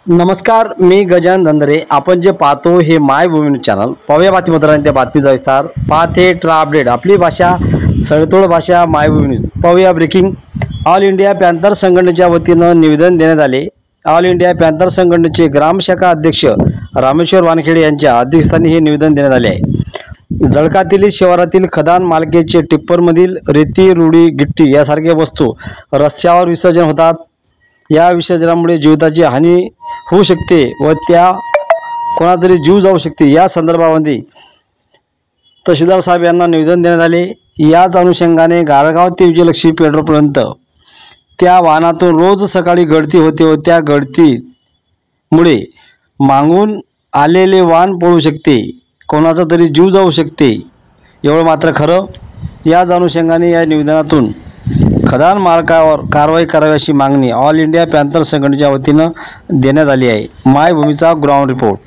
नमस्कार, मी गजानन धंदरे. आपण जे पाहतो हे मायभूमी न्यूज चॅनल. पाहूया बातमीपत्रांनी त्या बातमीचा विस्तार. पाहते ट्रा अपडेट. आपली भाषा सळतोड भाषा मायभूमी न्यूज. पाहूया ब्रेकिंग. ऑल इंडिया पॅन्थर संघटनेच्या वतीनं निवेदन देण्यात आले. ऑल इंडिया पॅन्थर संघटनेचे ग्रामशाखा अध्यक्ष रामेश्वर वानखेडे यांच्या अध्यक्षस्थानी हे निवेदन देण्यात आले आहे. जळकातील शिवारातील खदान मालकीचे टिप्परमधील रेती, रुडी, गिट्टी यासारख्या वस्तू रस्त्यावर विसर्जन होतात. या विसर्जनामुळे जीविताची हानी होऊ शकते व त्या कोणातरी जीव जाऊ शकते. या संदर्भामध्ये तहसीलदार साहेब यांना निवेदन देण्यात आले. याच अनुषंगाने गारगाव ते विजयलक्ष्मी पेट्रोलपर्यंत त्या वाहनातून रोज सकाळी गळती होते व त्या गळतीमुळे मागून आलेले वाहन पळू शकते, कोणाचा तरी जीव जाऊ शकते. एवढं मात्र खरं. याच अनुषंगाने या निवेदनातून खदान मालकावर कारवाई करावी अशी मागणी ऑल इंडिया पॅन्थर संघटनेच्या वतीनं देण्यात आली आहे. मायभूमीचा ग्राउंड रिपोर्ट.